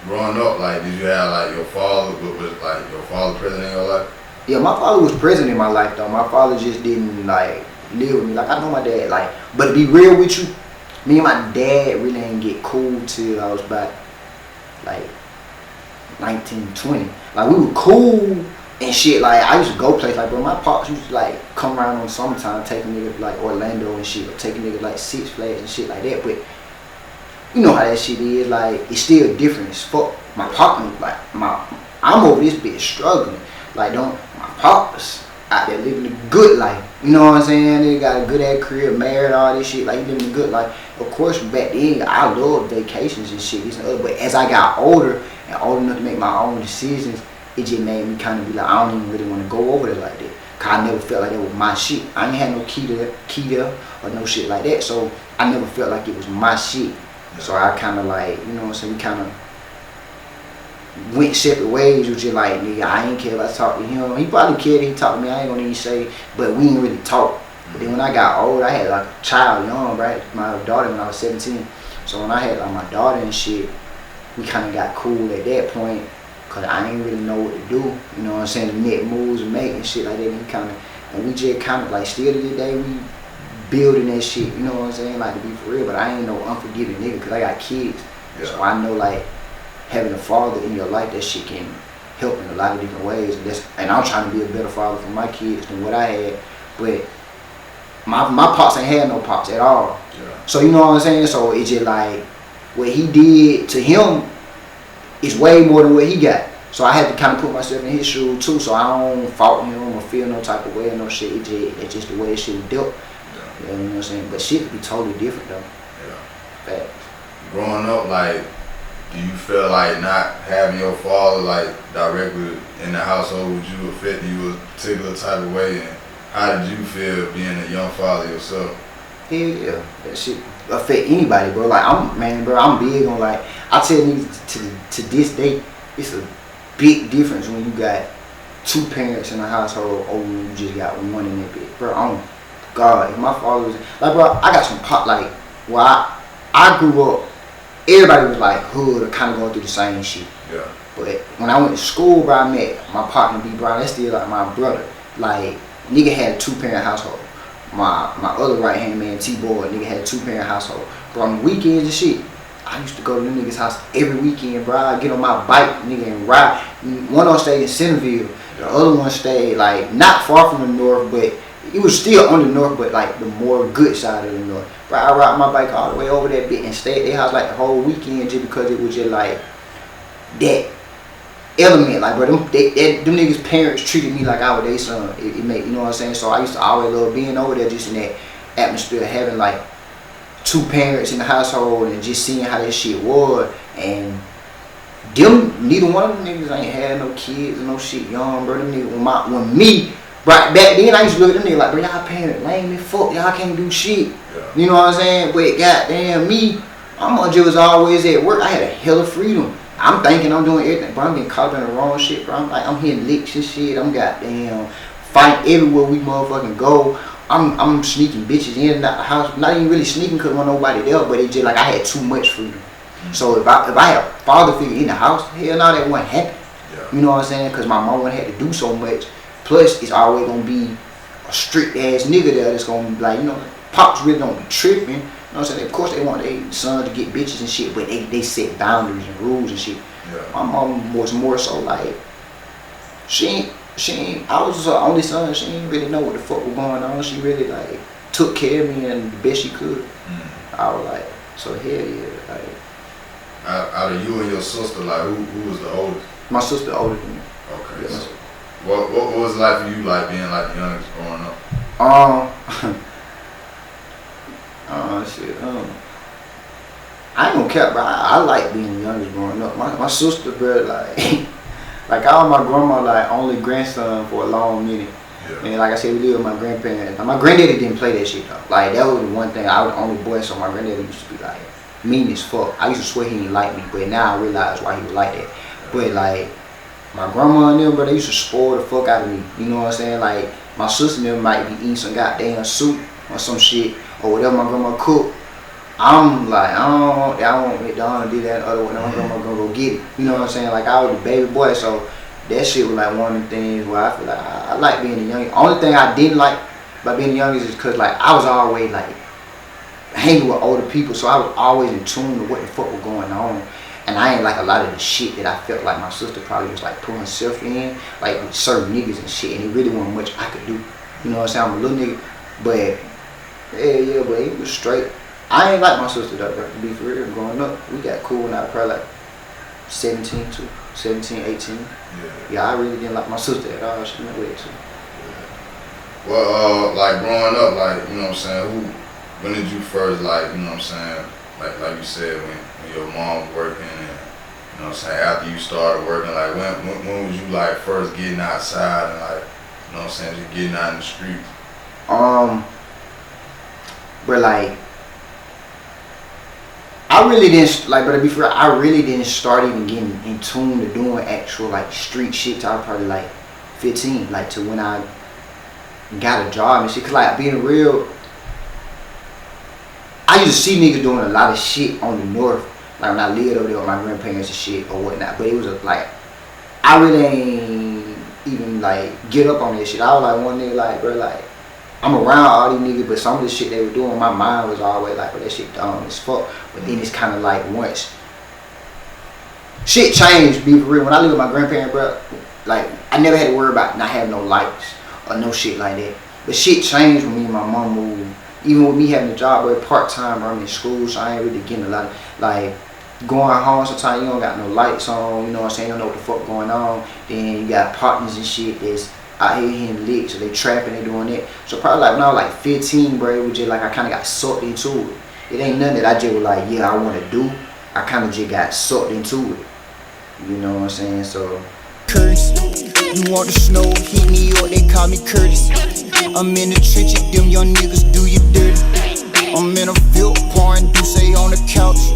growing up, like, did you have like your father? Was like your father present in your life? Yeah, my father was present in my life though. My father just didn't like live with me. Like I know my dad, like, but to be real with you, me and my dad really didn't get cool till I was about like 19, 20. Like we were cool and shit. Like I used to go places. Like, bro, my pops used to like come around on summertime, taking niggas like Orlando and shit, or taking niggas like Six Flags and shit like that. But you know how that shit is. Like it's still different as fuck. My partner, like I'm over this bitch struggling. Like my pops out there living a good life. You know what I'm saying? They got a good ass career, married, all this shit. Like he living a good life. Of course, back then I loved vacations and shit, this and other. But as I got older and old enough to make my own decisions, it just made me kind of be like, I don't even really want to go over there like that. Cause I never felt like that was my shit. I ain't had no key there or no shit like that. So I never felt like it was my shit. So I kind of like, you know what I'm saying, we kind of went separate ways, which is like, nigga, I ain't care if I talk to him. He probably cared if he talked to me, I ain't gonna even say, but we didn't really talk. But then when I got old, I had like a child, young, right? My daughter when I was 17. So when I had like my daughter and shit, we kind of got cool at that point, cause I ain't really know what to do. You know what I'm saying? The net moves and making shit like that. And we just kind of like still to this day, we building that shit, you know what I'm saying? Like to be for real, but I ain't no unforgiving nigga because I got kids. Yeah. So I know like having a father in your life, that shit can help in a lot of different ways. And I'm trying to be a better father for my kids than what I had. But my pops ain't had no pops at all. Yeah. So you know what I'm saying? So it's just like what he did to him is way more than what he got. So I had to kind of put myself in his shoes too. So I don't fault him or feel no type of way or no shit. It's just the way that shit was dealt. You know what I'm saying? But shit be totally different though. Yeah. Facts. Growing up, like, do you feel like not having your father like directly in the household, would you affect you a particular type of way? And how did you feel being a young father yourself? Hell yeah, that shit affect anybody, bro. Like I'm big on like, I tell niggas to this day, it's a big difference when you got two parents in a household or when you just got one in that bitch, bro. God, if my father was like, bro, I got some pop, like, well, I grew up, everybody was like hood or kind of going through the same shit. Yeah. But when I went to school, bro, I met my partner B Brown. That's still like my brother. Like, nigga had a 2-parent household. My other right hand man T Boy, nigga had a 2-parent household. But on the weekends and shit, I used to go to them niggas' house every weekend, bro. I get on my bike, nigga, and ride. One on stayed in Centerville. The other one stayed like not far from the north, but it was still on the north, but like the more good side of the north. Bro, I ride my bike all the way over that bit and stay at their house like the whole weekend just because it was just like that element. Like, bro, them niggas' parents treated me like I was their son. It made, you know what I'm saying? So I used to always love being over there just in that atmosphere, having like 2 parents in the household and just seeing how that shit was. And them, neither one of them niggas ain't had no kids or no shit young, bro. Them niggas, when me, right back then, I used to look at them niggas like, bro, y'all parents lame as fuck, y'all can't do shit. Yeah. You know what I'm saying? But goddamn me, my mom just was always at work. I had a hell of freedom. I'm thinking I'm doing everything, bro. I'm getting caught up in the wrong shit, bro. I'm hitting licks and shit. I'm goddamn fighting everywhere we motherfucking go. I'm sneaking bitches in and out the house. Not even really sneaking because there wasn't nobody there, but it just like I had too much freedom. So if I had a father figure in the house, hell no, that wouldn't happen. Yeah. You know what I'm saying? Because my mom had to do so much. Plus, it's always gonna be a strict ass nigga there that's gonna be like, you know, pops really don't be tripping. You know what I'm saying? Of course, they want their son to get bitches and shit, but they set boundaries and rules and shit. Yeah. My mom was more so like, she ain't, I was her only son, she didn't really know what the fuck was going on. She really like took care of me and the best she could. I was like, so hell yeah. Like, out of you and your sister, like who was the oldest? My sister older than me. Okay. Yeah, so what was it like for you, like being like the youngest growing up? Shit. I ain't gonna cap, bro. I like being the youngest growing up. My sister, bro, like I was my grandma, like only grandson for a long minute. Yeah. And like I said, we lived with my grandparents. Now, my granddaddy didn't play that shit though. Like that was the one thing. I was the only boy, so my granddaddy used to be like mean as fuck. I used to swear he didn't like me, but now I realize why he was like that. But like my grandma and them, bro, they used to spoil the fuck out of me. You know what I'm saying? Like my sister and them might be eating some goddamn soup or some shit or whatever my grandma cooked. I'm like, I want McDonald's, do that, other one, I'm gonna go get it. You know what I'm saying? Like, I was a baby boy, so that shit was like one of the things where I feel like I like being a young. Only thing I didn't like about being the youngest is because like I was always like hanging with older people, so I was always in tune to what the fuck was going on. And I ain't like a lot of the shit that I felt like my sister probably was like putting herself in, like with certain niggas and shit, and it really wasn't much I could do. You know what I'm saying? I'm a little nigga, but yeah, but it was straight. I ain't like my sister though, bro, to be for real. Growing up, we got cool when I was probably like 17 too, 17, 18. Yeah, I really didn't like my sister at all. She went with it too. Well, like growing up, like, you know what I'm saying, when did you first, like, you know what I'm saying, like you said, when your mom was working and, you know what I'm saying, after you started working, like, when was you, like, first getting outside and, like, you know what I'm saying, just getting out in the streets? But like, I really didn't, like, but to be fair, I really didn't start even getting in tune to doing actual, like, street shit till I was probably, like, 15, like, to when I got a job and shit. Cause, like, being real, I used to see niggas doing a lot of shit on the north, like, when I lived over there with my grandparents and shit or whatnot, but it was, like, I really ain't even, like, get up on that shit. I was, like, one nigga, like, bro, like, I'm around all these niggas, but some of the shit they were doing, my mind was always like, bro, that shit dumb as fuck. But then it's kind of like once shit changed, be for real. When I lived with my grandparents, bro, like I never had to worry about not having no lights or no shit like that. But shit changed when me and my mom moved. Even with me having a job, bro, part time, bro, I'm in school, so I ain't really getting a lot of like going home. Sometimes you don't got no lights on, you know what I'm saying? You don't know what the fuck going on. Then you got partners and shit that's out here hitting licks, so they trapping, they doing it. So probably like when I was like 15, bro, it was just like I kind of got sucked into it. It ain't nothing that I just was like, yeah, I want to do. I kind of just got sucked into it. You know what I'm saying? So. Curtis, you want the snow, hit me up, they call me Curtis. I'm in the trenches, them young niggas do you dirty. I'm in a field,